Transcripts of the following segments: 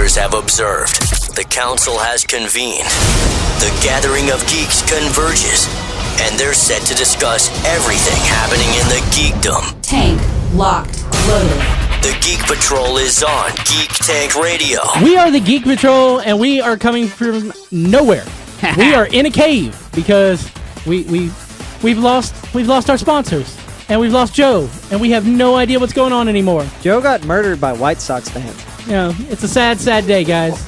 lawmakers have observed. The council has convened. The gathering of geeks converges, and they're set to discuss everything happening in the geekdom. Tank locked, loaded. The Geek Patrol is on Geek Tank Radio. We are the Geek Patrol, and we are coming from nowhere. We are in a cave because we've lost our sponsors, and we've lost Joe, and we have no idea what's going on anymore. Joe got murdered by White Sox fans. Yeah, it's a sad, sad day, guys.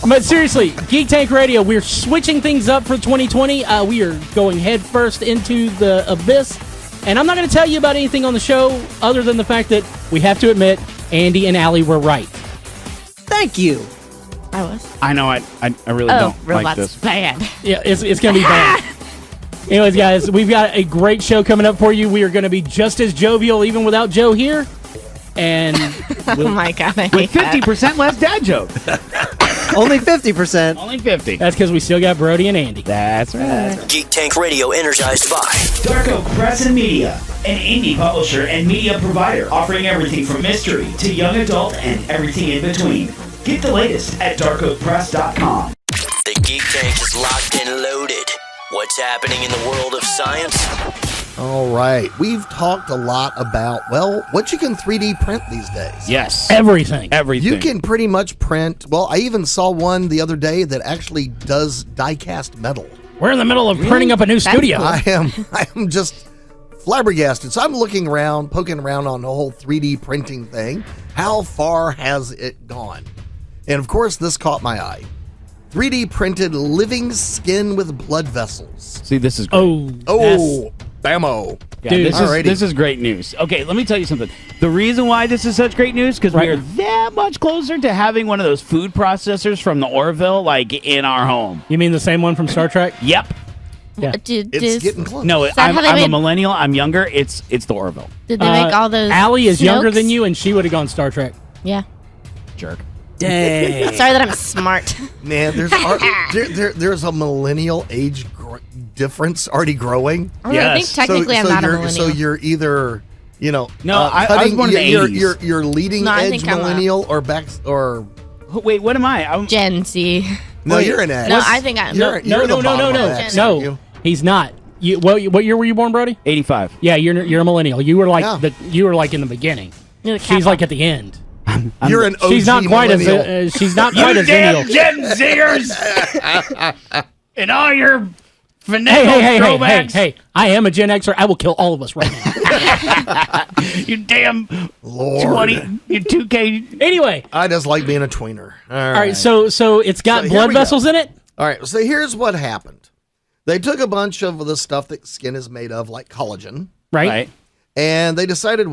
But seriously, Geek Tank Radio, we're switching things up for 2020. We are going headfirst into the abyss. And I'm not going to tell you about anything on the show other than the fact that we have to admit Andy and Allie were right. Thank you. I was. I know. I really don't robots like this. Bad. Yeah, it's going to be bad. Anyways, guys, we've got a great show coming up for you. We are going to be just as jovial even without Joe here. And Oh my God, I With hate that. 50% less dad joke. Only 50%. Only 50. that's because we still got Brody and Andy. That's right. Geek Tank Radio energized by Dark Oak Press and Media, an indie publisher and media provider offering everything from mystery to young adult and everything in between. Get the latest at darkoakpress.com. The Geek Tank is locked and loaded. What's happening in the world of science? All right. We've talked a lot about, what you can 3D print these days. Yes. Everything. Everything. You can pretty much print, I even saw one the other day that actually does die-cast metal. We're in the middle of printing up a new studio. I am just flabbergasted. So I'm looking around, poking around on the whole 3D printing thing. How far has it gone? And of course, this caught my eye. 3D printed living skin with blood vessels. See, this is great. Oh, bammo. Yeah, Dude, this is great news. Okay, let me tell you something. The reason why this is such great news because we are that much closer to having one of those food processors from the Orville, like in our home. You mean the same one from Star Trek? Yep. Yeah. It's getting close. No, that I'm how they a made- millennial. I'm younger. It's the Orville. Did they make all those? Allie is younger Snokes? than you, and she would have gone Star Trek. Yeah. Jerk. Dang. Sorry that I'm smart. Man, there's a millennial age difference already growing. I think technically I'm not a millennial. So you're either, No, I was born in the 80s. You're leading No, I edge think I'm millennial or back or Wait, what am I? I'm Gen Z. no, you're an X. No, I think I'm. You're the bottom of X, aren't you? He's not. What year were you born, Brody? 85. Yeah, you're a millennial. You were like Yeah. you were like in the beginning. You're the She's Kappa. like at the end. You're an OG She's not quite millennial. as she's not quite as Damn millennial. Gen Zers and all your Hey, throwbacks. hey! I am a Gen Xer. I will kill all of us right now. You damn Lord. 20, you 2K. Anyway, I just like being a tweener. all right. So it's got So here blood we go. vessels in it. All right, so here's what happened. They took a bunch of the stuff that skin is made of, like collagen, Right. and they decided,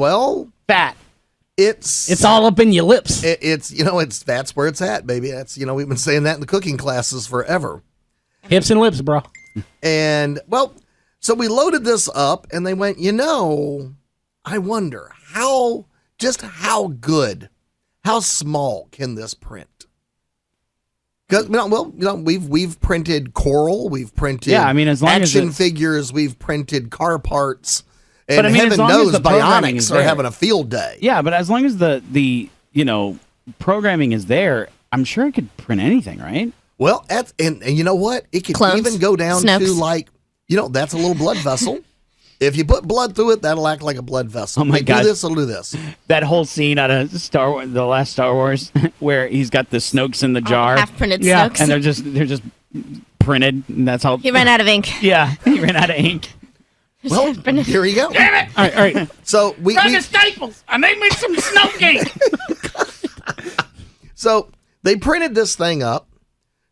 Fat. It's all up in your lips. it's that's where it's at, baby. That's we've been saying that in the cooking classes forever. Hips and lips, bro. And so we loaded this up, and they went, I wonder how good, how small can this print? Because we've printed coral, we've printed as long as action figures, we've printed car parts, and But, I mean, as heaven long as knows the programming is Bionics are there. having a field day. Yeah, but as long as the programming is there, I'm sure it could print anything, right? Well, and you know what? It could Clones. even go down to Snokes. that's a little blood vessel. If you put blood through it, that'll act like a blood vessel. Oh my They God. do this, it'll do this. That whole scene out of the last Star Wars, where he's got the Snokes in the jar, Half printed Yeah, Snokes. and they're just printed, and that's how He ran out of ink. Yeah, he ran out of ink. Well, here you go. Damn it! All right. So we Staples, and they made some Snoke ink. so they printed this thing up,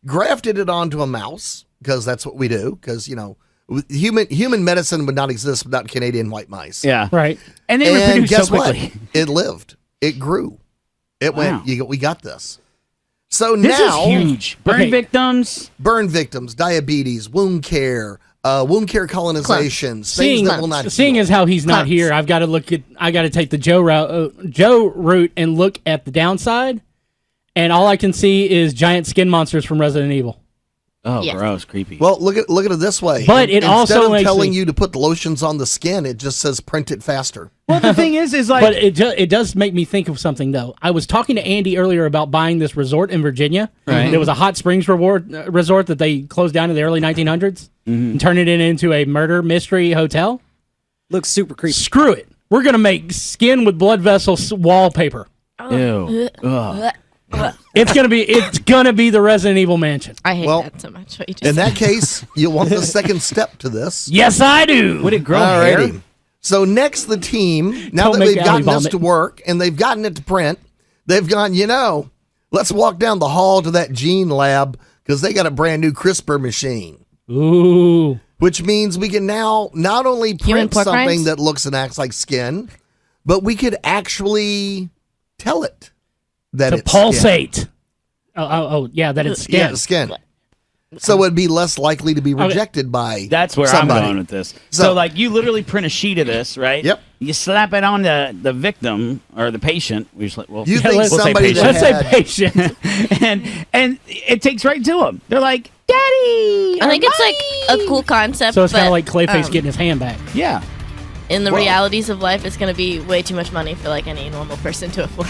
grafted it onto a mouse because that's what we do. Because human medicine would not exist without Canadian white mice. Yeah, Right. and they And reproduce guess so quickly. what? It lived. It grew. It Wow. went. We got this. So This now, is huge. Burn Okay. victims. burn victims, diabetes, wound care colonization, things that will not. Seeing heal. as how he's not Clones. here, I got to take the Joe route and look at the downside, and all I can see is giant skin monsters from Resident Evil. Oh, Yes. gross, creepy. Well, look at it this way. But it Instead also of makes telling me- you to put the lotions on the skin, it just says print it faster. well, the thing is like, But it does make me think of something, though. I was talking to Andy earlier about buying this resort in Virginia. Right. There was a hot springs resort that they closed down in the early 1900s and turned it into a murder mystery hotel. Looks super creepy. Screw it. We're going to make skin with blood vessels wallpaper. ew. Ugh. It's gonna be the Resident Evil mansion. I hate Well, that so much. What you just In said. that case, you want the second step to this. Yes, I do. Would it grow hair? Alrighty. So next, the team, now Don't that make they've Allie gotten this vomit. to work and they've gotten it to print, they've gone, let's walk down the hall to that gene lab because they got a brand new CRISPR machine. Ooh. Which means we can now not only Human print pork something rinds? that looks and acts like skin, but we could actually tell it that To it's skin. pulsate. Oh, yeah, that it's skin. Yeah, skin. So it'd be less likely to be rejected by That's where somebody. I'm going with this. So- So, like, you literally print a sheet of this, right? Yep. You slap it on the victim or the patient. We just, well, You Yeah, think let's- we'll say somebody patient. that Let's say had, patient. and it takes right to them. They're like, "Daddy!" I or think it's like "Mommy!" a cool concept. So it's kind but, of like Clayface um, getting his hand back. Yeah. In the Well- realities of life, it's going to be way too much money for like any normal person to afford.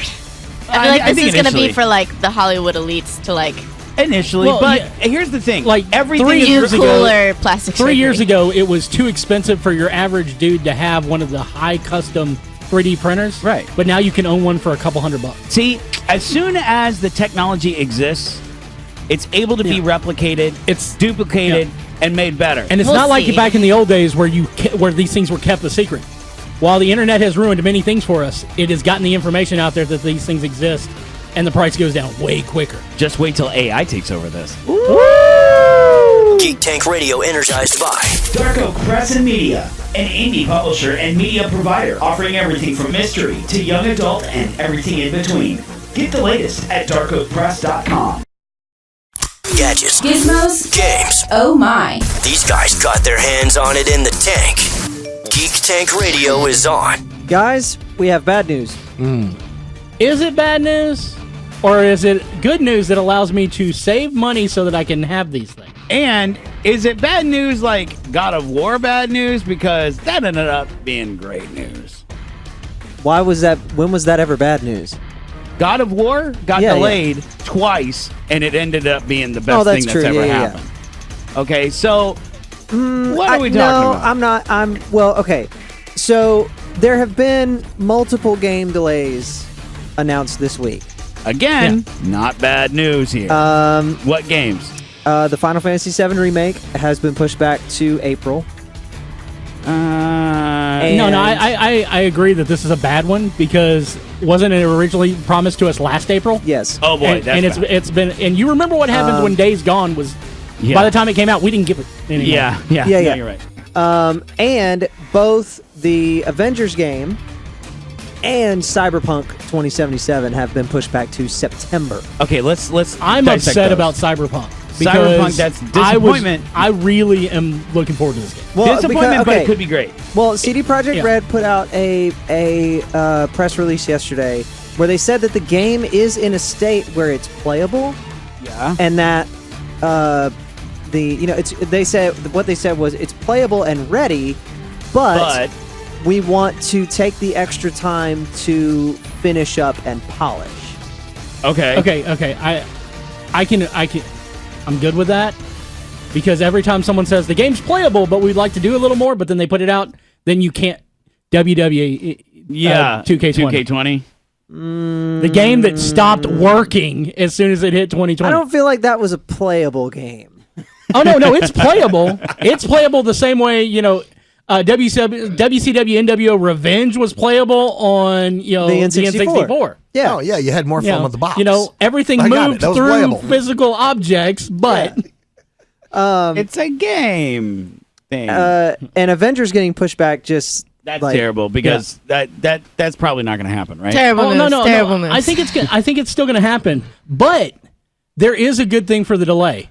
I I feel like think this is going to initially. be for like the Hollywood elites to like Initially, Well, but yeah. here's the thing: Like, everything 3 is do years ago- cooler plastic 3 years surgery. ago, it was too expensive for your average dude to have one of the high custom 3D printers. Right. But now you can own one for a couple $100. See, as soon as the technology exists, it's able to be replicated, it's duplicated, and made better. And it's We'll not like see. back in the old days where where these things were kept a secret. While the internet has ruined many things for us, it has gotten the information out there that these things exist, and the price goes down way quicker. Just wait till AI takes over this. Geek Tank Radio energized by Dark Oak Press and Media, an indie publisher and media provider offering everything from mystery to young adult and everything in between. Get the latest at darkoakpress.com. gadgets, Gizmos? games. Oh my. These guys got their hands on it in the tank. Geek Tank Radio is on. Guys, we have bad news. Is it bad news? Or is it good news that allows me to save money so that I can have these things? And is it bad news like God of War bad news? Because that ended up being great news. Why was that? When was that ever bad news? God of War got Yeah, delayed twice, and it ended up being the best Oh, that's thing that's true. ever Yeah. happened. Okay, so what are we talking no, about? I'm not. Well, okay. So there have been multiple game delays announced this week. Again, not bad news here. What games? The Final Fantasy VII remake has been pushed back to April. No, I agree that this is a bad one because wasn't it originally promised to us last April? Yes. Oh boy, and, that's and bad. it's been, and you remember what happened when Days Gone was. Yeah. By the time it came out, we didn't give it anymore. Yeah, Yeah. you're right. And both the Avengers game and Cyberpunk 2077 have been pushed back to September. Okay, let's. I'm dissect upset those. about Cyberpunk. Cyberpunk, that's disappointment. I really am looking forward to this game. Well, Disappointment, because- but okay. it could be great. Well, CD Projekt Yeah. Red put out a press release yesterday where they said that the game is in a state where it's playable, Yeah. and that they said what they said was it's playable and ready, but we want to take the extra time to finish up and polish. Okay. Okay. I'm good with that because every time someone says the game's playable, but we'd like to do a little more, but then they put it out, then you can't. WWE. Yeah. 2K20. 2K20. The game that stopped working as soon as it hit 2020. I don't feel like that was a playable game. Oh no, it's playable. It's playable the same way WCW NWO Revenge was playable on The the N64. Yeah. Oh, yeah, you had more fun with the box. Everything I got it. moved That was through playable. physical objects, but It's a game thing. And Avengers getting pushed back just that's like, terrible because that's probably not going to happen, right? Terrible oh, news. no. Terrible news. I think it's still going to happen, but there is a good thing for the delay.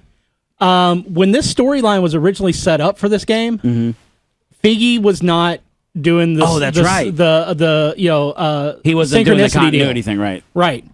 When this storyline was originally set up for this game, Figgy was not doing this. Oh, that's this- right. The He wasn't doing the synchronicity continuity deal. thing, right? Right.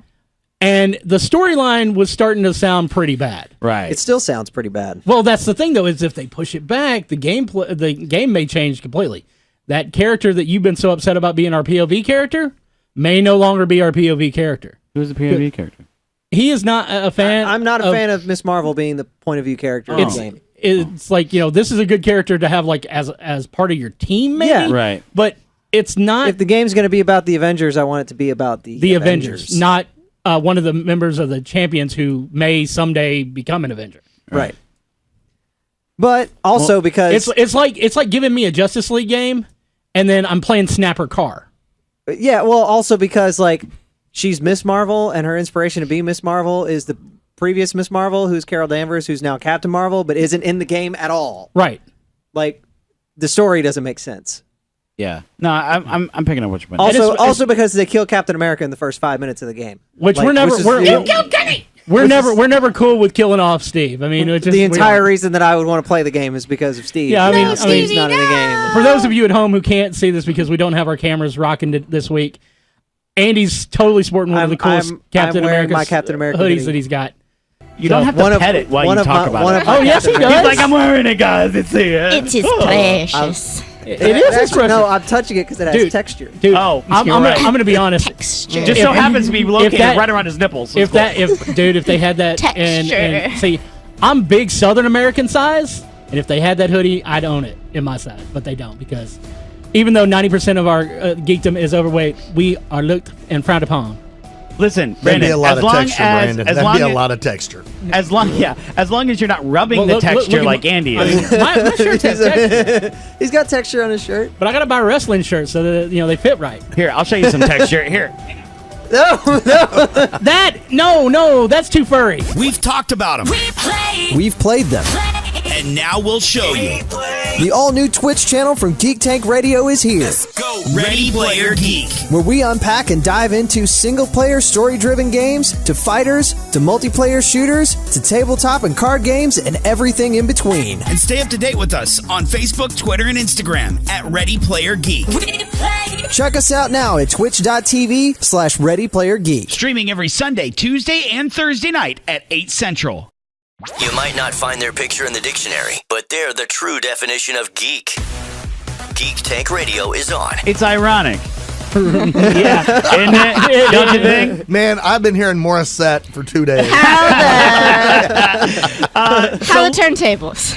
And the storyline was starting to sound pretty bad. Right. It still sounds pretty bad. Well, that's the thing, though, is if they push it back, the game may change completely. That character that you've been so upset about being our POV character may no longer be our POV character. Who's the POV character? He is not a fan. I'm not a fan of Miss Marvel being the point of view character in the game. It's like, this is a good character to have like as part of your team, maybe. Yeah. Right. But it's not. If the game's going to be about the Avengers, I want it to be about the Avengers, not one of the members of the champions who may someday become an Avenger. Right. But also because it's like giving me a Justice League game, and then I'm playing Snapper Car. Yeah, well, also because like she's Miss Marvel, and her inspiration to be Miss Marvel is the previous Miss Marvel, who's Carol Danvers, who's now Captain Marvel, but isn't in the game at all. Right. Like the story doesn't make sense. Yeah. No, I'm picking up what you're Also, putting. also because they kill Captain America in the first 5 minutes of the game, Which Like, we're never which is we're, the- we're never cool with killing off Steve. I mean, it's just, the entire reason that I would want to play the game is because of Steve. Yeah, I mean, Steve's not in the game. For those of you at home who can't see this because we don't have our cameras rocking this week, Andy's totally sporting one of the coolest Captain I'm wearing America my Captain America hoodies hoodie. that he's got. You don't have to pet it while you talk about it. Oh, yes, he does. He's like, I'm wearing it, guys. It's here. It is precious. It is expressive. No, I'm touching it because it has texture. Dude, Oh, I'm you're right. going to be honest. Texture. Just so happens to be located right around his nipples. If they had that, and Texture. see, I'm big Southern American size, and if they had that hoodie, I'd own it in my size, but they don't because even though 90% of our geekdom is overweight, we are looked and frowned upon. Listen, That'd Brandon, be a lot as of long texture, as, Brandon. as That'd long be a as, lot of texture. as long as you're not rubbing Well, the look texture at like my- Andy I is. mean, my shirt's has texture, He's got texture on his shirt. but I got to buy wrestling shirts so that they fit right. Here, I'll show you some texture. Here. No, that's too furry. We've talked about them, We've played them. and now we'll show you. The all-new Twitch channel from Geek Tank Radio is here, Go Ready Player Geek. where we unpack and dive into single-player story-driven games, to fighters, to multiplayer shooters, to tabletop and card games, and everything in between. And stay up to date with us on Facebook, Twitter, and Instagram at Ready Player Geek. Check us out now at twitch.tv/ReadyPlayerGeek. Streaming every Sunday, Tuesday, and Thursday night at 8 Central. You might not find their picture in the dictionary, but they're the true definition of geek. Geek Tank Radio is on. It's ironic. Yeah. Isn't it? Don't you think? Man, I've been hearing Morissette for 2 days. How the turntables?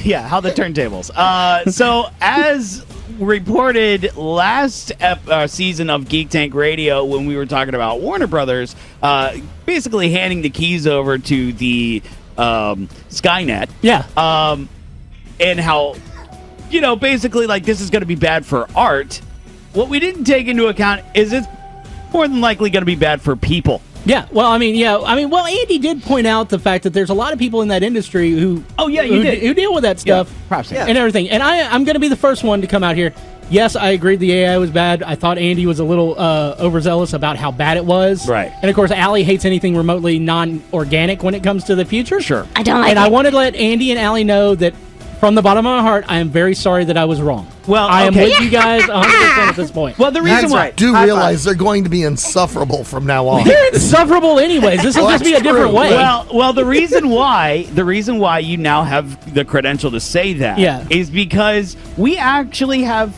Yeah, how the turntables. So as reported last season of Geek Tank Radio, when we were talking about Warner Brothers, basically handing the keys over to the Skynet. Yeah. And how, basically like this is going to be bad for art. What we didn't take into account is it's more than likely going to be bad for people. Yeah, well, Andy did point out the fact that there's a lot of people in that industry who who deal with that stuff Props to you. and everything. And I'm going to be the first one to come out here. Yes, I agreed the AI was bad. I thought Andy was a little overzealous about how bad it was. Right. And of course, Allie hates anything remotely non-organic when it comes to the future. Sure. I don't like And it. I wanted to let Andy and Allie know that from the bottom of my heart, I am very sorry that I was wrong. Well, I am okay. with you guys 100% at this point. Well, the reason That's why right. Do High realize they're going to be insufferable from now on. They're insufferable anyways. This will Well, just be a that's different true. way. Well, the reason why you now have the credential to say that is because we actually have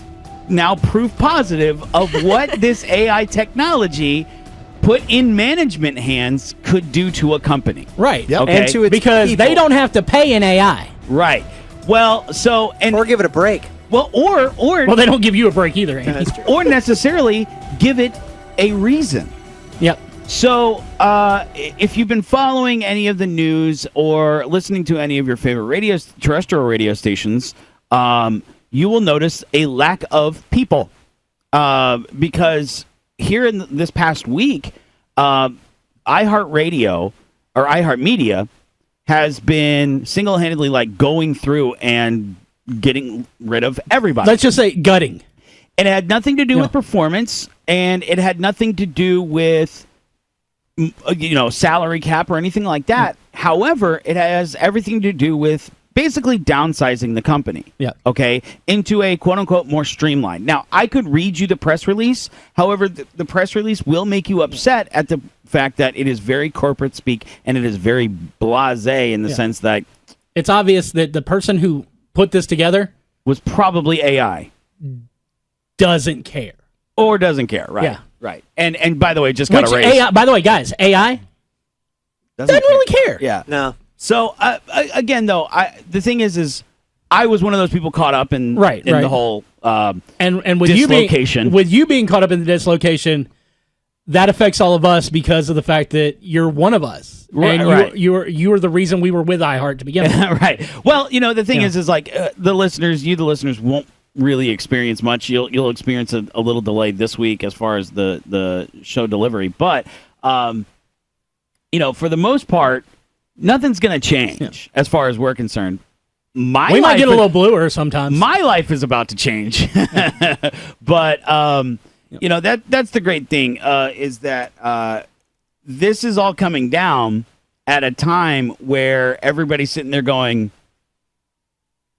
now proof positive of what this AI technology put in management hands could do to a company. right. Yep. Okay. And to its Because people. they don't have to pay an AI. Right. Well, so and or give it a break. or Well, they don't give you a break either, Andy. or necessarily give it a reason. Yep. So, if you've been following any of the news or listening to any of your favorite terrestrial radio stations, you will notice a lack of people. Because here in this past week, iHeartRadio or iHeartMedia has been single-handedly like going through and getting rid of everybody. Let's just say gutting. And it had nothing to do Yeah. with performance, and it had nothing to do with salary cap or anything like that. However, it has everything to do with basically downsizing the company. Yeah. Okay. Into a quote unquote more streamlined. Now, I could read you the press release. However, the press release will make you upset at the fact that it is very corporate speak and it is very blasé in the sense that it's obvious that the person who put this together was probably AI. Doesn't care. Or doesn't care, right? Yeah. Right. And by the way, just got a raise. AI, by the way, guys, AI doesn't really care. Yeah. No. So again, though, the thing is I was one of those people caught up in the whole and with dislocation. You being caught up in the dislocation, that affects all of us because of the fact that you're one of us, and you are the reason we were with iHeart to begin with. Right. Well, the thing is like the listeners won't really experience much. You'll experience a little delay this week as far as the show delivery, but for the most part, nothing's going to change as far as we're concerned. We might get a little bluer sometimes. My life is about to change, but that's the great thing is that this is all coming down at a time where everybody's sitting there going,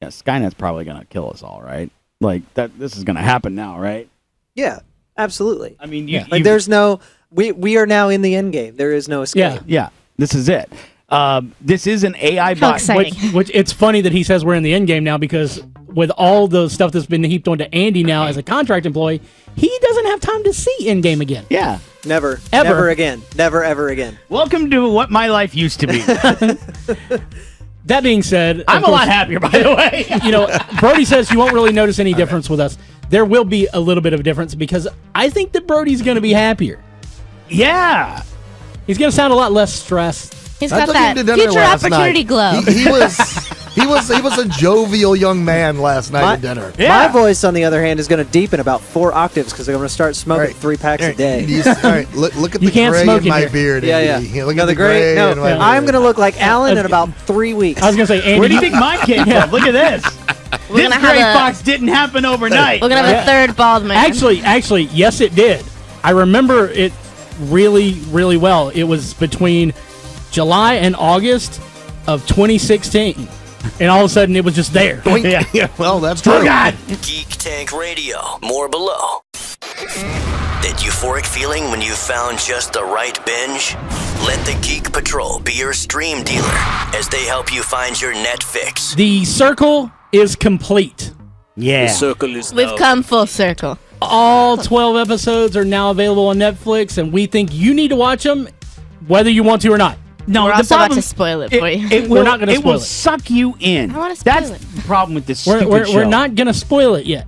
"Yeah, Skynet's probably going to kill us all, right? Like that. This is going to happen now, right?" Yeah, absolutely. I mean, there's no. We are now in the end game. There is no escape. Yeah. This is it. This is an AI How bot. exciting. Which it's funny that he says we're in the end game now, because with all the stuff that's been heaped onto Andy now as a contract employee, he doesn't have time to see end game again. Yeah. Never. Ever. Never again. Never, ever again. Welcome to what my life used to be. That being said, I'm a lot happier, by the way. Brody says you won't really notice any difference with us. There will be a little bit of a difference because I think that Brody's going to be happier. Yeah. He's going to sound a lot less stressed. He's got that future opportunity glow. He was a jovial young man last night at dinner. My voice, on the other hand, is going to deepen about 4 octaves because I'm going to start smoking 3 packs a day. All right, look at the gray in my beard. Yeah. Look at the gray. No, in my beard. I'm going to look like Alan in about 3 weeks. I was going to say, Andy, where do you think mine came from? Look at this. This gray fox didn't happen overnight. We're going to have a third bald man. Actually, yes, it did. I remember it really, really well. It was between July and August of 2016. And all of a sudden, it was just there. Yeah, well, that's true. Oh, God. Geek Tank Radio. More below. That euphoric feeling when you found just the right binge? Let the Geek Patrol be your stream dealer as they help you find your net fix. The circle is complete. Yeah. The circle is We've come full circle. All 12 episodes are now available on Netflix, and we think you need to watch them whether you want to or not. No, We're the also problem, about to spoil it for you. We're not going to It spoil will it. suck you in. I wanna spoil That's it. the problem with this stupid We're show. not going to spoil it yet.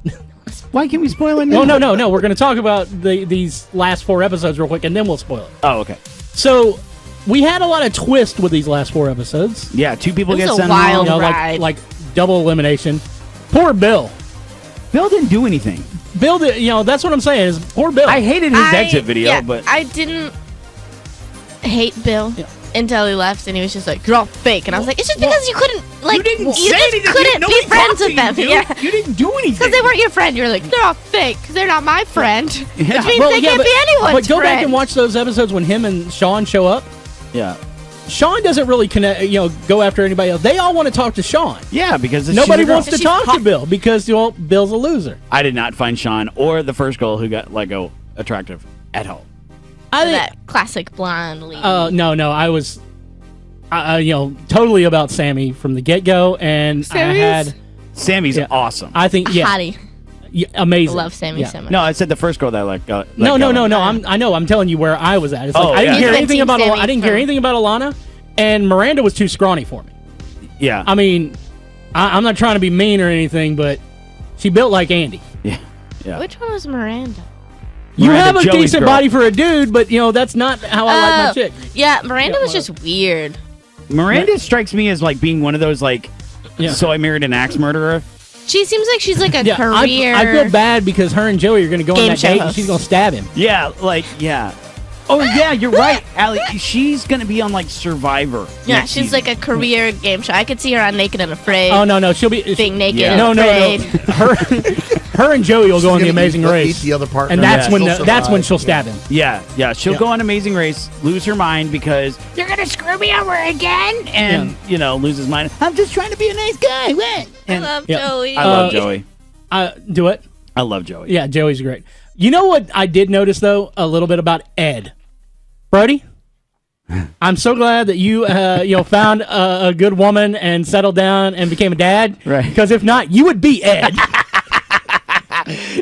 Why can't we spoil it now? No. We're going to talk about these last 4 episodes real quick, and then we'll spoil it. Oh, okay. So, we had a lot of twist with these last 4 episodes. Yeah, 2 people It get was a sent wild home. ride. Like double elimination. Poor Bill. Bill didn't do anything. Bill did, that's what I'm saying, is poor Bill. I hated his exit video, but I didn't hate Bill until he left, and he was just like, "You're all fake," and I was like, "It's just because you couldn't you didn't say just anything. couldn't Nobody be friends talked to with them." you, dude. Yeah, You didn't do anything. because they weren't your friend. You're like, "They're all fake because they're not my friend," which means Well, they can't be anyone's But go friend. back and watch those episodes when him and Sean show up. Yeah. Sean doesn't really connect, go after anybody else. They all want to talk to Sean. Yeah, because Nobody she's a girl. wants to She's talk to hot. Bill because Bill's a loser. I did not find Sean or the first girl who got let go attractive at all. I think. that classic blonde lady. No. I was, totally about Sammy from the get go, and Serious? Sammy's awesome. I think, Hottie. amazing. I love Sammy Yeah. so much. No, I said the first girl that I let go. No. I'm telling you where I was at. It's like, Oh, I didn't yeah. hear You've anything been about. Team Sammy I didn't hear from- anything about Alana, and Miranda was too scrawny for me. Yeah. I mean, I'm not trying to be mean or anything, but she built like Andy. Yeah. Which one was Miranda? You Miranda, have a Joey's decent girl. body for a dude, but that's not how I like my chick. Yeah, Miranda Yeah, was just weird. Miranda strikes me as like being one of those like, so I married an axe murderer. She seems like she's like a Yeah, career. I feel bad because her and Joey are going to go on Game that show date and host. she's going to stab him. Yeah, like, yeah. Oh yeah, you're right, Allie. She's gonna be on like Survivor. Yeah, next she's season. like a career game show. I could see her on Naked and Afraid. Oh no, she'll be being naked. Yeah. And no. afraid. Her and Joey will go on the Amazing Eat Race, the other partner. and that's Yeah. when She'll that's when survive. she'll stab him. Yeah. She'll go on Amazing Race, lose her mind because you're gonna screw me over again, and lose his mind. I'm just trying to be a nice guy. What? I love Joey. I love Joey. Do it. I love Joey. Yeah, Joey's great. You know what I did notice though a little bit about Ed, Brody. I'm so glad that you found a good woman and settled down and became a dad. Right. Because if not, you would be Ed.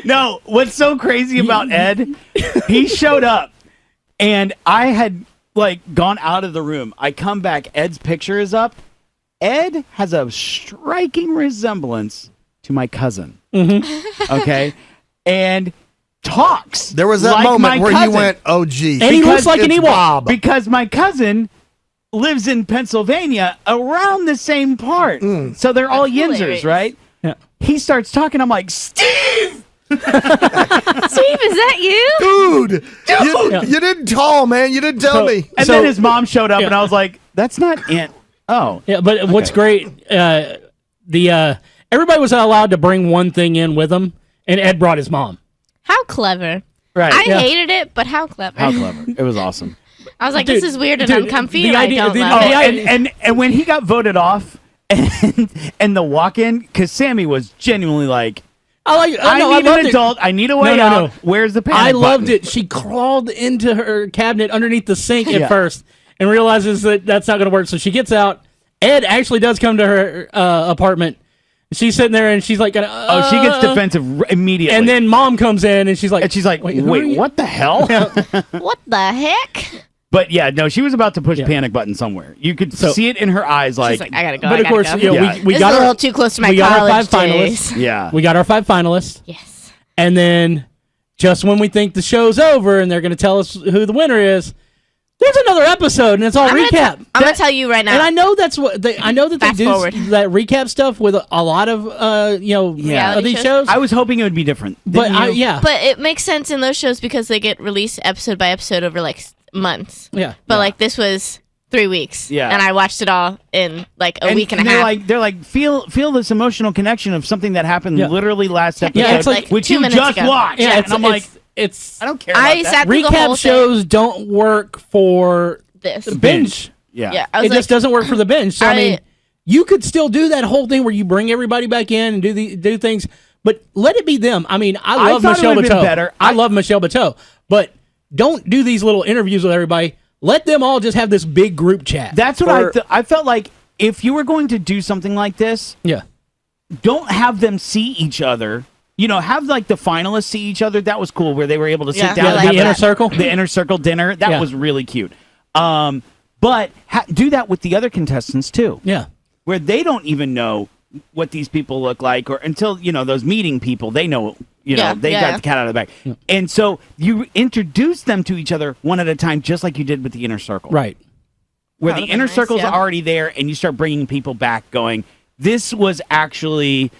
No, what's so crazy about Ed? He showed up, and I had gone out of the room. I come back. Ed's picture is up. Ed has a striking resemblance to my cousin. Mm-hmm. Okay, and talks. There was that like moment my where cousin. you went, "Oh, gee," And he looks like an it's Ewok. Bob. Because my cousin lives in Pennsylvania around the same part. So they're all That's Yinzers, hilarious. right? Yeah. He starts talking. I'm like, Steve! Steve, is that you? Dude, you didn't call, man. You didn't tell me. And then his mom showed up, and I was like, that's not Aunt. Oh. Yeah, but what's great, everybody was allowed to bring one thing in with them, and Ed brought his mom. How clever. Right. I hated it, but how clever. How clever. It was awesome. I was like, Dude, this is weird and dude, uncomfy, the and idea- I don't the- love it. And when he got voted off, and the walk-in, because Sammy was genuinely like, I need loved an it. adult. I need a way No. out. Where's the panic I loved button? it. She crawled into her cabinet underneath the sink at Yeah. first and realizes that that's not going to work. So she gets out. Ed actually does come to her apartment. She's sitting there and she's like, she gets defensive immediately. And then mom comes in and she's like, wait, who are you?" what the hell? What the heck? But yeah, no, she was about to push panic button somewhere. You could see it in her eyes, She's like, I gotta go. But I of course, gotta go. we This got is a our, little too close to my we got our college 5 days. finalists. Yeah. We got our 5 finalists. Yes. And then just when we think the show's over and they're going to tell us who the winner is, there's another episode and it's all recap. I'm gonna tell you right now. And I know that's what I know that Fast they do forward. that recap stuff with a lot of of these shows. I was hoping it would be different. But Didn't you? But it makes sense in those shows because they get released episode by episode over months. Yeah. But this was 3 weeks. Yeah. And I watched it all in a week and a half. They're like feel this emotional connection of something that happened literally last episode, Yeah, it's like which 2 you minutes just ago. watched. Yeah, and I'm like, it's I don't care about that. sat through the whole recap shows don't work for this. the binge. Yeah. I was It just doesn't work for the binge. So I mean, I- you could still do that whole thing where you bring everybody back in and do things, but let it be them. I mean, I love thought it Michelle would've been Bateau. better. I love Michelle Bateau, but don't do these little interviews with everybody. Let them all just have this big group chat. That's what I felt like. If you were going to do something like this, Yeah. don't have them see each other. Have the finalists see each other. That was cool, where they were able to sit Yeah, down I and like have the inner circle. the inner circle dinner. That Yeah. was really cute. But do that with the other contestants too. Yeah. Where they don't even know what these people look like, or until those meeting people, they know. Yeah, they yeah. got the cat out of the bag, and so you introduce them to each other one at a time, just like you did with the inner circle, Right. Where Oh, the that'd be inner nice, circle's yeah. already there, and you start bringing people back, going, "This was actually,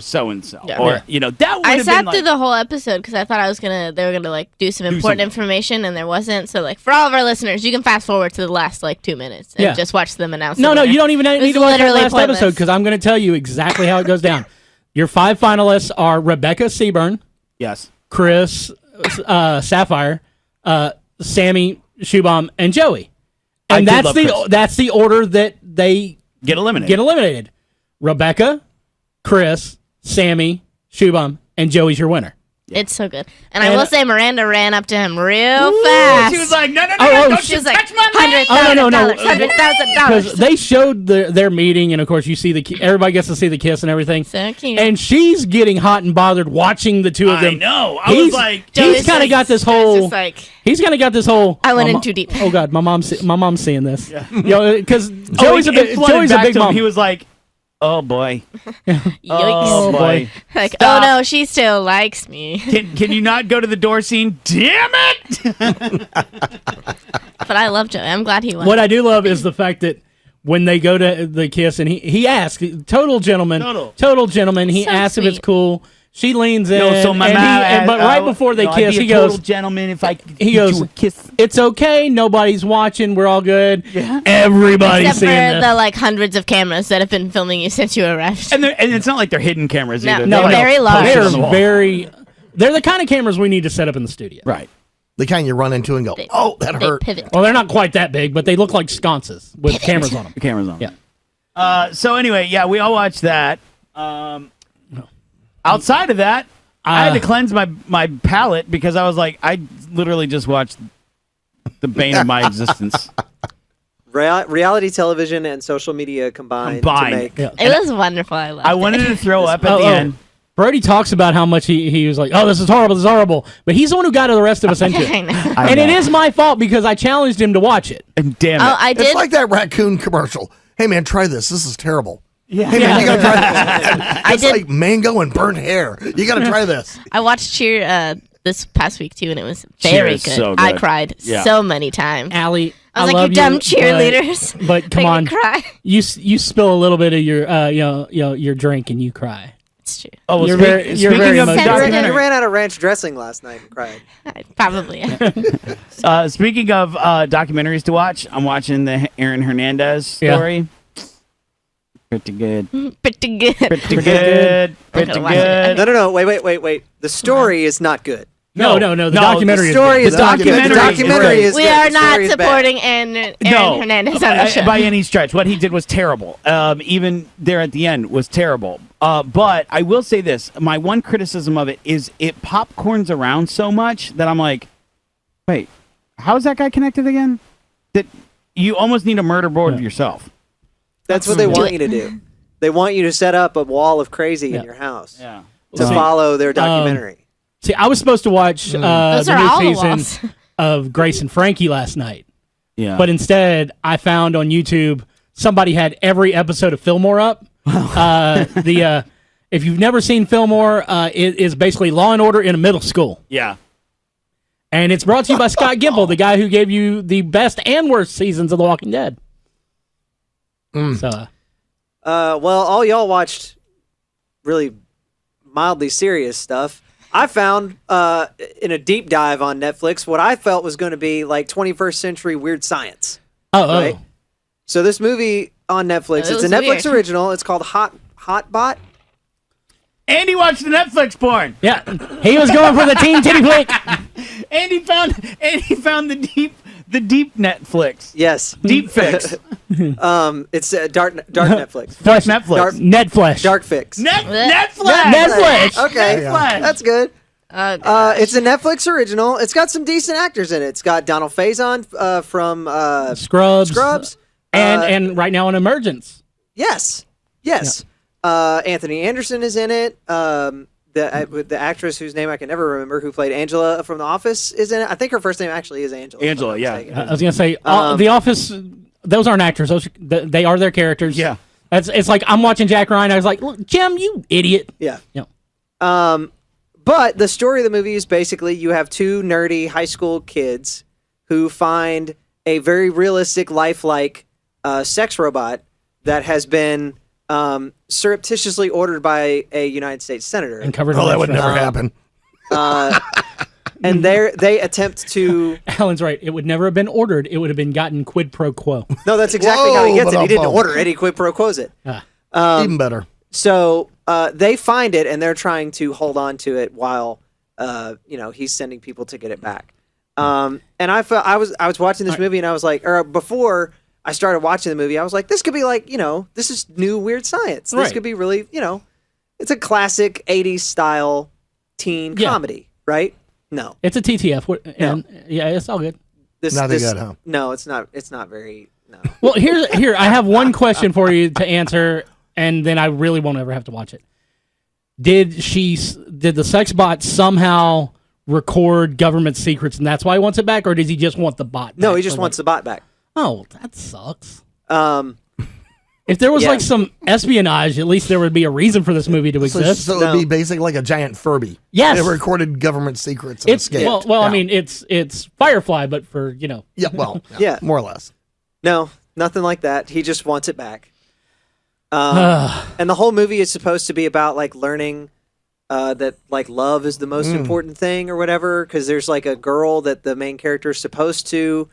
so and so," Yeah. or Yeah. that would I have sat been through like, the whole episode because I thought they were gonna do some important something. information and there wasn't. So for all of our listeners, you can fast forward to the last 2 minutes and Yeah. just watch them announce. No, the no, winner. you don't even It need was to watch that literally last pointless. episode because I'm going to tell you exactly how it goes down. Your 5 finalists are Rebecca Seaburn, yes, Chris Sapphire, Sammy Shoebaum, and Joey. I And did love Chris. that's the order that they get eliminated. get eliminated. Rebecca, Chris, Sammy, Shoebaum, and Joey's your winner. It's so good. And I And- will say Miranda ran up to him real fast. She was like, "No, Oh, she was like, touch my money!" $100,000, Because $100,000. they showed their meeting, and of course you see everybody gets to see the kiss and everything. So cute. And she's getting hot and bothered watching the two of them. I know. I was like, he's kind of got this whole. Just like, He's kind of got this whole. I went my in too deep. Oh God, my mom's seeing this. Because Oh, Joey's a it flooded Joey's a back big to him. mom. He was like, "Oh boy, yikes. oh boy." Like, Stop. oh no, she still likes me. Can you not go to the door scene? Damn it! But I love Joey. I'm glad he won. What I do love is the fact that when they go to the kiss and he asks, total gentleman. He So asks if it's sweet. cool. She leans in, No, so my but right before they kiss, he goes, "Gentleman, if I could he get goes, you a kiss." "It's okay. Nobody's watching. We're all good. Everybody's Except seeing for this." the like hundreds of cameras that have been filming you since you arrived. And it's not like they're hidden cameras No, either. no, They're very like large. posted They're on the wall. very. They're the kind of cameras we need to set up in the studio. Right. The kind you run into and go, oh, that They hurt. pivot. Well, they're not quite that big, but they look like sconces with cameras on them. The cameras on. Yeah. So anyway, yeah, we all watched that. Outside of that, I had to cleanse my palate because I was like, I literally just watched the bane of my existence. Reality television and social media combined. To make, Yeah. It was wonderful. I loved I it. wanted to throw up at the end. Brody talks about how much he was like, oh, this is horrible. But he's the one who got the rest of us into it. I know. And it is my fault because I challenged him to watch it. And damn it. Oh, I did. It's like that raccoon commercial. Hey, man, try this. This is terrible. Yeah. Hey, man, you got to try this. It's did- like mango and burnt hair. You got to try this. I watched Cheer this past week too, and it was very is good. so good. I cried Yeah. so many times. Allie, I was like, love "You dumb but- cheerleaders!" But come Make me on, cry. you spill a little bit of your drink and you cry. It's true. Oh, well, You're very speaking emotional. of Sensitive. You ran out of ranch dressing last night and cried. Probably. speaking of documentaries to watch, I'm watching the Aaron Hernandez story. Pretty good. Pretty good. Pretty good. Pretty gonna watch it. good. No. Wait. The story is not good. No. The documentary. The story is not good. The documentary documentary is We good. are The not story is bad. supporting Aaron Hernandez on the show. by any stretch. What he did was terrible. Even there at the end was terrible. But I will say this: my one criticism of it is it popcorns around so much that I'm like, wait, how is that guy connected again? That you almost need a murder board yourself. That's what they want you to do. They want you to set up a wall of crazy in your house Yeah. to follow their documentary. See, I was supposed to watch Those the are all new the season walls. of Grace and Frankie last night, Yeah. but instead I found on YouTube somebody had every episode of Fillmore up. If you've never seen Fillmore, it is basically Law and Order in a middle school. Yeah. And it's brought to you by Scott Gimple, the guy who gave you the best and worst seasons of The Walking Dead. So, Well, all y'all watched really mildly serious stuff. I found in a deep dive on Netflix what I felt was going to be like 21st century weird science. Right? So this movie on Netflix, It it's a was Netflix weird. original. It's called Hotbot. Andy watched the Netflix porn. yeah, he was going for the teen titty flick. Andy found the deep Netflix. Yes. Deep fix. It's dark Netflix. Flesh, Netflix. Ned Flesh. Dark fix. Netflix. Netflix. Okay, that's good. gosh. It's a Netflix original. It's got some decent actors in it. It's got Donald Faison from Scrubs. And right now on Emergence. Yes. Anthony Anderson is in it. The actress whose name I can never remember, who played Angela from The Office, is in it. I think her first name actually is Angela. if I'm Angela, not yeah. mistaken. I was gonna say The Office. Those aren't actors. They are their characters. Yeah. It's like I'm watching Jack Ryan. I was like, look, Jim, you idiot. Yeah. Yeah. But the story of the movie is basically you have two nerdy high school kids who find a very realistic, lifelike sex robot that has been surreptitiously ordered by a United States senator. And covered. Oh, that would in never happen. And they attempt to... Alan's right. It would never have been ordered. It would have been gotten quid pro quo. No, that's exactly how he gets it. He didn't Whoa, order it. He quid pro quos it. Even better. So they find it, and they're trying to hold on to it while he's sending people to get it back. And I felt I was watching this movie, and I was like, or before I started watching the movie, I was like, this could be like, this is new weird science. This Right. could be really, it's a classic 80s style teen comedy, right? No, It's a TTF. And yeah, it's all good. Nothing good, huh? No, it's not. It's not very. No. Well, here I have one question for you to answer, and then I really won't ever have to watch it. Did the sex bot somehow record government secrets, and that's why he wants it back, or does he just want the bot back? No, he just wants the bot back. Oh, that sucks. If If there was like some espionage, at least there would be a reason for this movie to exist. So it would be basically like a giant Furby. Yes. It recorded government secrets and It's escaped. well, Yeah. I mean, it's Firefly, but for Yeah, well, Yeah. more or less. No, nothing like that. He just wants it back. And the whole movie is supposed to be about like learning that like love is the most important thing or whatever, because there's like a girl that the main character is supposed to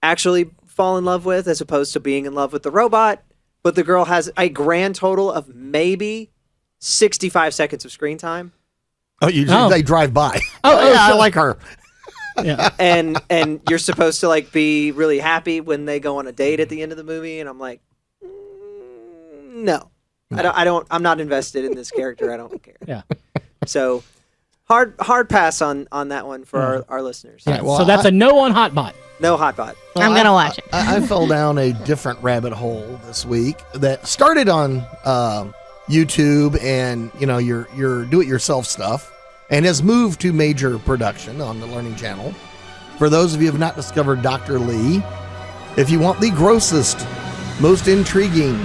actually fall in love with as opposed to being in love with the robot, but the girl has a grand total of maybe 65 seconds of screen time. They drive by. I like her. Yeah. And you're supposed to like be really happy when they go on a date at the end of the movie, and I'm like, no. I'm not invested in this character. I don't care. Yeah. So hard pass on that one for our listeners. Yeah, so that's a no on Hotbot. No Hotbot. Well, I'm gonna watch it. I fell down a different rabbit hole this week that started on YouTube and your do-it-yourself stuff, and has moved to major production on the Learning Channel. For those of you who have not discovered Dr. Lee, if you want the grossest, most intriguing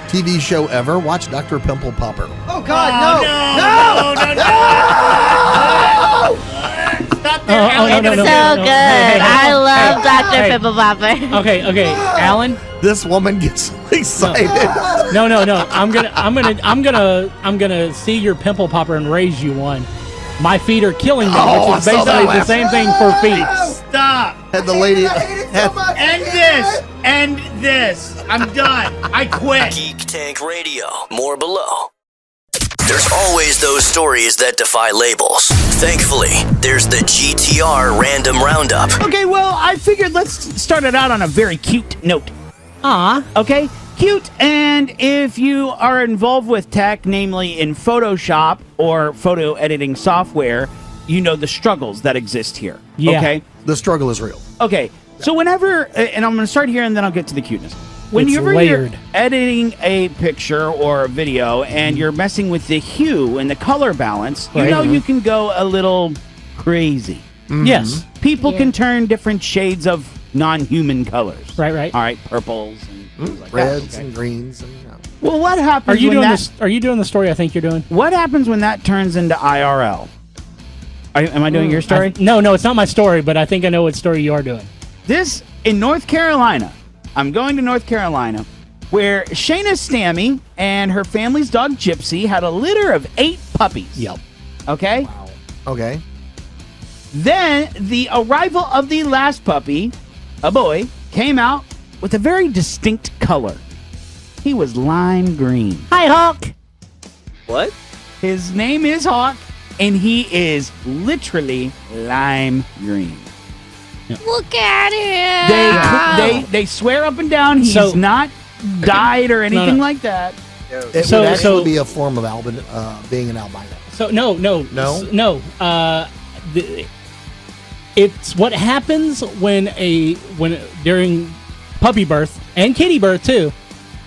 TV show ever, watch Dr. Pimple Popper. Oh God, no! Stop it's so good. I love Dr. Pimple Popper. Okay, Alan. This woman gets excited. No. I'm gonna see your pimple popper and raise you one. My feet are killing me, which is basically the same thing for feet. Stop. Had the lady End this. I'm done. I quit. Geek Tank Radio. More below. There's always those stories that defy labels. Thankfully, there's the GTR Random Roundup. Okay, well, I figured let's start it out on a very cute note. Okay? Cute, and if you are involved with tech, namely in Photoshop or photo editing software, you know the struggles that exist here. Yeah. Okay? The struggle is real. Okay, so whenever, and I'm going to start here and then I'll get to the cuteness. Whenever you're editing a picture or a video and you're messing with the hue and the color balance, you know you can go a little crazy. Mm-hmm. Yes. People can turn different shades of non-human colors. Right. All right, purples and things like reds that. and greens. And, Well, what happens Are you doing the story I think you're doing? What happens when that turns into IRL? Am I doing your story? No, it's not my story, but I think I know what story you are doing. This, in North Carolina, I'm going to North Carolina, where Shayna Stammy and her family's dog Gypsy had a litter of 8 puppies. Yep. Okay? Wow. Okay. Then the arrival of the last puppy, a boy, came out with a very distinct color. He was lime green. Hi, Hawk. What? His name is Hawk, and he is literally lime green. Look at him. They swear up and down he's not dyed or anything like that. It would actually be a form of being an albino. So no. It's what happens when during puppy birth and kitty birth too,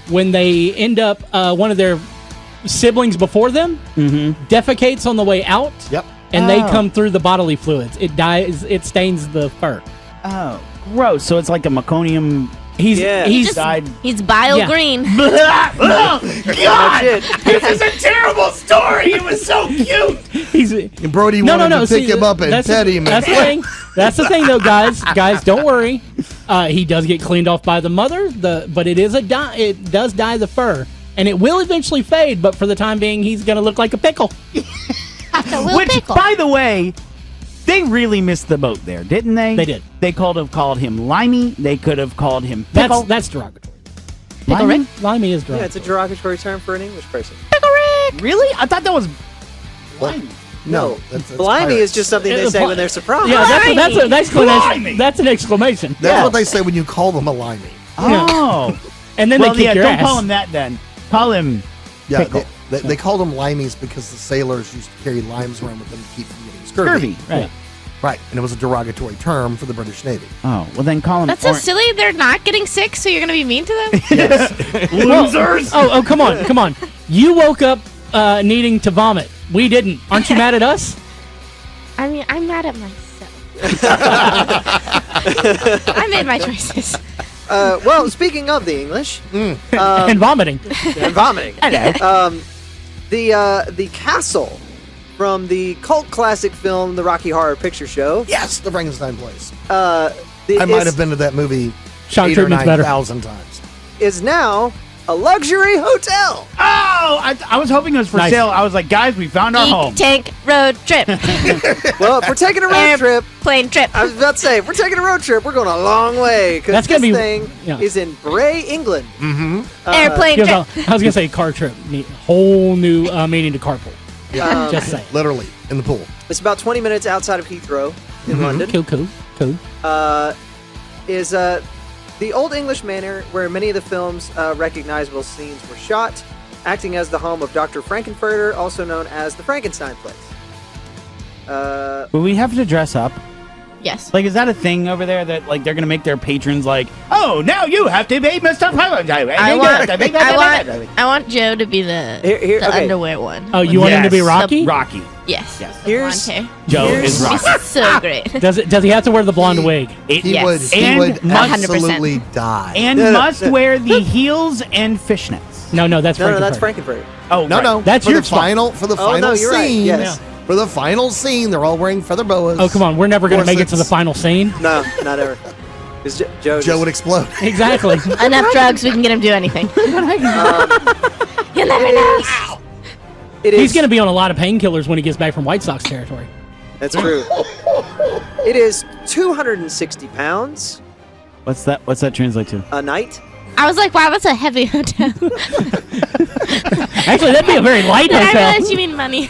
when they end up one of their siblings before them defecates on the way out. Yep. And they come through the bodily fluids. It stains the fur. Oh, gross. So it's like a meconium. He's died. He's bile green. Oh, God! This is a terrible story. It was so cute. And Brody wanted to pick him up and pet him. That's the thing. That's the thing, though, guys. Guys, don't worry. He does get cleaned off by the mother. But it is it does dye the fur, and it will eventually fade. But for the time being, he's gonna look like a pickle. Which, by the way, they really missed the boat there, didn't they? They did. They could have called him Limey. They could have called him Pickle. That's derogatory. Pickle Rick? Limey is derogatory. Yeah, it's a derogatory term for an English person. Pickle Rick. Really? I thought that was Limey. No, that's Blimey is just something they say when they're surprised. Yeah, that's an exclamation. That's an exclamation. That's what they say when you call them a limey. Oh. And then they kick your don't ass. call him that then. Call him Pickle. They called them limeys because the sailors used to carry limes around with them to keep from getting scurvy. Right. Right, and it was a derogatory term for the British Navy. Oh, well then call him. That's so silly. They're not getting sick, so you're going to be mean to them? Yes. Losers. Oh, come on. You woke up needing to vomit. We didn't. Aren't you mad at us? I mean, I'm mad at myself. I made my choices. Well, speaking of the English, and vomiting. Hello. The castle from the cult classic film, The Rocky Horror Picture Show. Yes, the Frankenstein Place. I might have been to that movie Shock 8,000 or treatment's better. 9,000 times. Is now a luxury hotel. Oh, I was hoping it was for Nice. sale. I was like, guys, we found our home. Geek Tank road trip. Well, if we're taking a road trip, Plane trip. I was about to say, if we're taking a road trip, we're going a long way because That's this gonna be- thing yeah. is in Bray, England. Airplane Gives trip. a- I was gonna say car trip. Whole new meaning to carpool. Just saying. Literally in the pool. It's about 20 minutes outside of Heathrow in London. Cool. Is the Old English manor where many of the film's recognizable scenes were shot, acting as the home of Dr. Frankenfurter, also known as the Frankenstein Place. Will we have to dress up? Yes. Like, is that a thing over there that like they're gonna make their patrons like, oh, now you have to be Mr. I want Joe to be the Here, the okay. underwear one. Oh, you want him to be Yes. Rocky? Rocky. Yes. Yes. The Here's- blonde hair. Joe is Rocky. This is so great. Does he have to wear the blonde wig? He Yes. would. He And would 100%. absolutely die. And must wear the heels and fishnets. No, that's No, that's Frankenfurter. Frankenfurter. Oh, No, right. no. That's for your the fault. final. For the Oh, final no, you're right. scene. Yes. For the final scene, they're all wearing feather boas. Oh, come on. We're never going to make it to the Corsets. final scene. No, not ever. 'Cause Joe Joe would explode. Exactly. Enough drugs, we can get him to do anything. You never know. He's going to be on a lot of painkillers when he gets back from White Sox territory. That's true. It is 260 pounds What's that translate to? a night. I was like, wow, that's a heavy hotel. Actually, that'd be a very light I hotel. realize you mean money.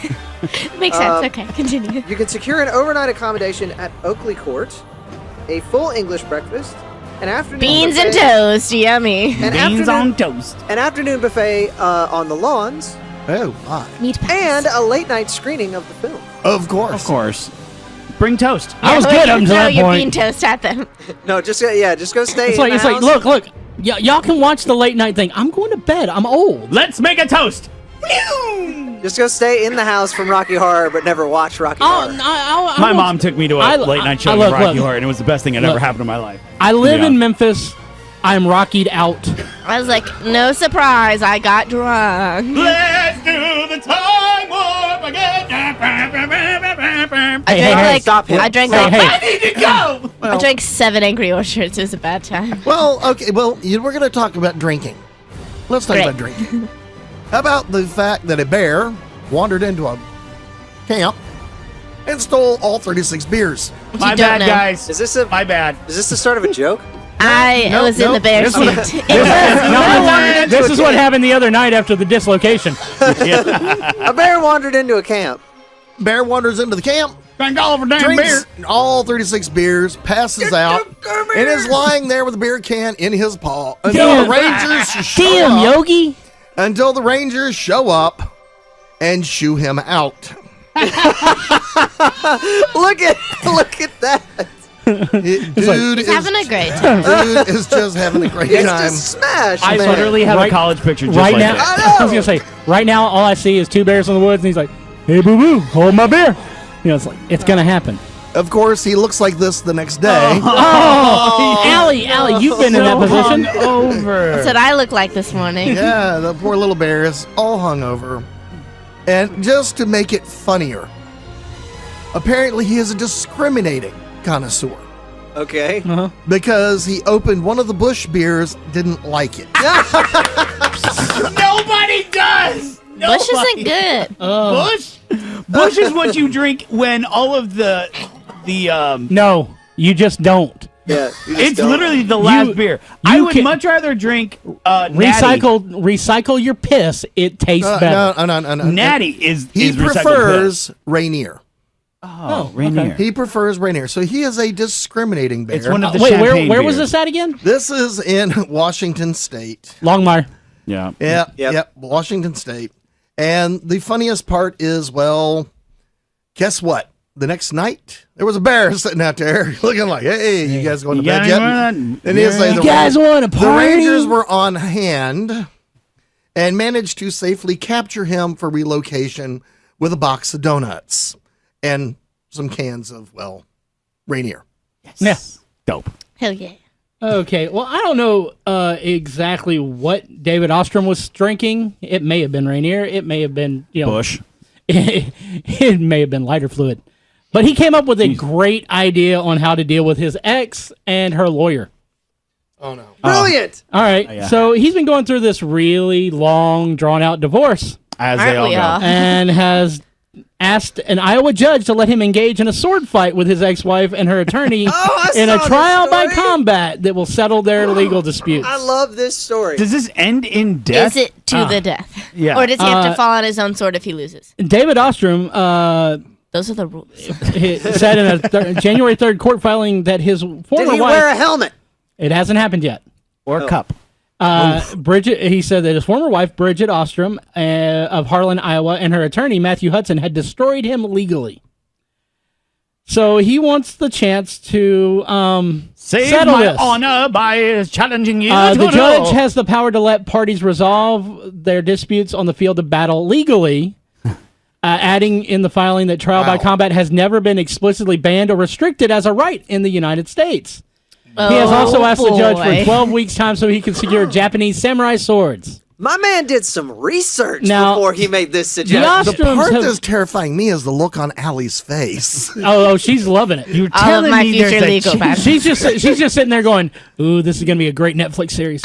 Makes sense. Okay, continue. You can secure an overnight accommodation at Oakley Court, a full English breakfast, an afternoon Beans and buffet, toast, yummy. an Beans afternoon, on toast. an afternoon buffet on the lawns, Oh, my. Meat pies. and a late night screening of the film. Of course. Of course. Bring toast. I was good up until Throw that your point. bean toast at them. No, just go stay. It's in like, the house. look. Y'all can watch the late night thing. I'm going to bed. I'm old. Let's make a toast. Just go stay in the house from Rocky Horror, but never watch Rocky Horror. My mom took me to a late night show look, of Rocky look. Horror, and it was the best thing that Look. ever happened in my life. I live Yeah. in Memphis. I'm Rockied out. I was like, no surprise, I got drunk. Let's do the time warp again. Hey, hey, stop him. I drank Hey, like hey. I need to go. I drank 7 Angry Orchards. It was a bad time. Well, okay. Well, we're going to talk about drinking. Let's talk Great. about drinking. How about the fact that a bear wandered into a camp and stole all 36 beers? My you don't bad, know. guys. Is this a My bad. is this the start of a joke? I was in the bear this seat. one- This is what happened the other night after the dislocation. A bear wandered into a camp. Bear wanders into the camp, Drank all of a damn beer. drinks all 36 beers, passes out, and is lying there with a beer can in his paw until the Rangers show Damn, up. Yogi. Until the Rangers show up and shoo him out. Look at that. Dude He's having a great time. Dude is just having a great It's time. just smash, I man. literally have Right- a college picture just Right like now, that. I was gonna say, right now, all I see is two bears in the woods, and he's like, "Hey, boo boo, hold my beer." You know, it's like it's gonna happen. Of course, he looks like this the next day. Oh, Allie, you've been in that position. Over. That's what I look like this morning. Yeah, the poor little bear is all hungover. And just to make it funnier, apparently he is a discriminating connoisseur Okay. because he opened one of the Bush beers, didn't like it. Nobody does. Bush isn't good. Bush. Bush is what you drink when all of the No, you just don't. Yeah. you just It's don't. literally the last beer. I would can- much rather drink Natty. Recycle your piss. It tastes better. No. Natty is He is recycled prefers Rainier. Oh, Rainier. He prefers Rainier. So he is a discriminating bear. It's one of the Wait, champagne where was beers. this at again? This is in Washington State. Longmire. Yeah. Yep, Washington State. And the funniest part is, well, guess what? The next night, there was a bear sitting out there looking like, hey, you guys going to You bed got yet? anyone? And he's like, You guys want to the party? Rangers were on hand and managed to safely capture him for relocation with a box of donuts and some cans of, well, Rainier. Yeah. Dope. Hell yeah. Okay, well, I don't know exactly what David Ostrom was drinking. It may have been Rainier. It may have been, Bush. It may have been lighter fluid. But he came up with a great idea on how to deal with his ex and her lawyer. Oh, no. Brilliant. All right. yeah. So he's been going through this really long, drawn-out divorce. As they all go. And has asked an Iowa judge to let him engage in a sword fight with his ex-wife and her attorney in a trial by combat that will settle their legal disputes. I love this story. Does this end in death? Is it to the death? Yeah. Or does he have to fall on his own sword if he loses? David Ostrom Those are the rules. said in a January 3rd court filing that his former Did he wife... wear a helmet? It hasn't happened yet. Or a cup. Bridget, he said that his former wife, Bridget Ostrom, of Harlan, Iowa, and her attorney, Matthew Hudson, had destroyed him legally. So he wants the chance to Save settle my this. honor by challenging you. The judge has the power to let parties resolve their disputes on the field of battle legally, adding in the filing that trial by combat has never been explicitly banned or restricted as a right in the United States. He has also asked the judge for 12 weeks' time so he can secure Japanese samurai swords. My man did some research Now, before he made this suggestion. The part that's terrifying me is the look on Allie's face. Oh, she's loving it. You're All telling of my me future there's a legal chance- She's just sitting there going, "Ooh, this is going to be a great Netflix series."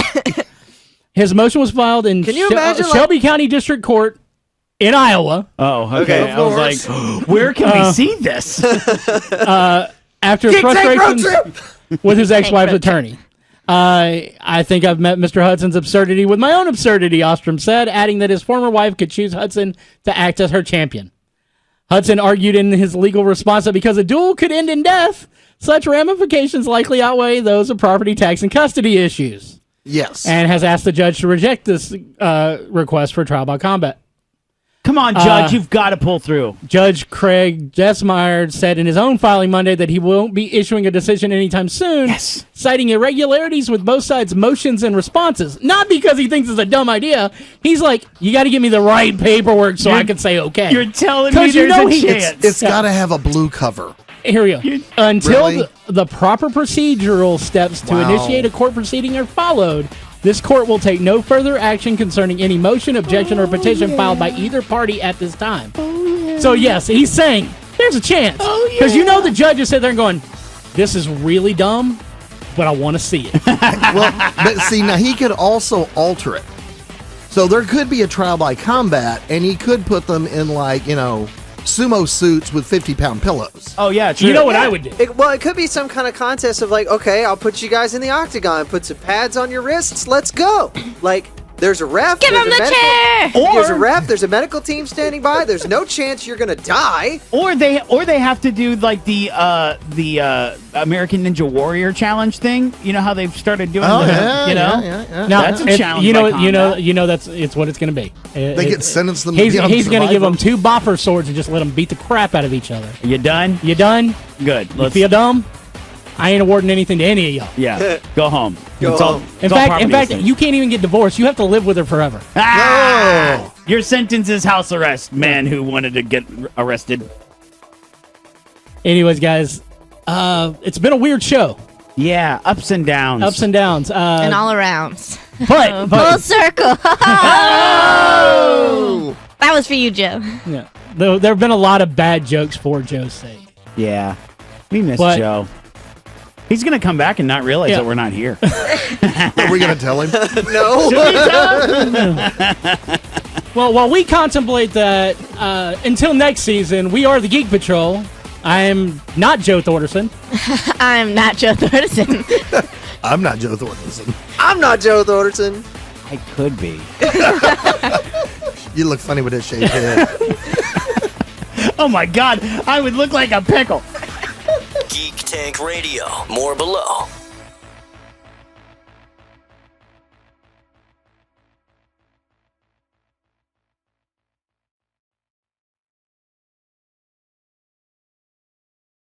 His motion was filed in Can you imagine, Shelby County District Court in Iowa. Oh, Okay, okay. I was like, where can we see this? After Geek Tank road frustrations with his ex-wife's attorney. I think I've met Mr. Hudson's absurdity with my own absurdity, Ostrom said, adding that his former wife could choose Hudson to act as her champion. Hudson argued in his legal response that because a duel could end in death, such ramifications likely outweigh those of property tax and custody issues. Yes. And has asked the judge to reject this request for trial by combat. Come on, Judge, you've got to pull through. Judge Craig Jessmeyer said in his own filing Monday that he won't be issuing a decision anytime soon, citing irregularities with both sides' motions and responses. Not because he thinks it's a dumb idea. He's like, you got to give me the right paperwork so I can say okay. You're telling me you there's know a chance. It's got to have a blue cover. Here we go. Until Really? the proper procedural steps to initiate a court proceeding are followed, this court will take no further action concerning any motion, objection, or petition filed by either party at this time. So, yes, he's saying there's a chance. Because you know the judge is sitting there going, this is really dumb, but I want to see it. Well, but see, now he could also alter it. So there could be a trial by combat, and he could put them in, like, sumo suits with 50-pound pillows. Oh, yeah, true. You know what I would do? It could be some kind of contest of like, okay, I'll put you guys in the octagon, put some pads on your wrists, let's go. Like, there's a ref. Give him the chair! There's a ref. There's a medical team standing by. There's no chance you're gonna die. Or they have to do like the American Ninja Warrior challenge thing. You know how they've started doing Yeah. Now, That's a challenge. It's what it's going to be. They get sentenced them. He's to going to give them 2 boffer swords and just let them beat the crap out of each other. You done? You done? Good. You feel dumb? I ain't awarding anything to any of y'all. Yeah. Go home. Go home. In fact, you can't even get divorced. You have to live with her forever. Ah! Your sentence is house arrest, man who wanted to get arrested. Anyways, guys, it's been a weird show. Yeah, ups and downs. Ups and downs. And all arounds. But Full circle. Oh! That was for you, Joe. yeah, there have been a lot of bad jokes for Joe's sake. Yeah. We miss But- Joe. He's going to come back and not realize Yeah. that we're not here. Are we going to tell him? No. Well, while we contemplate that, until next season, we are the Geek Patrol. I am not Joe Thorderson. I'm not Joe Thorderson. I'm not Joe Thornton. I'm not Joe Thorderson. I could be. You look funny with that shaved head. Oh, my God. I would look like a pickle. Geek Tank Radio. More below.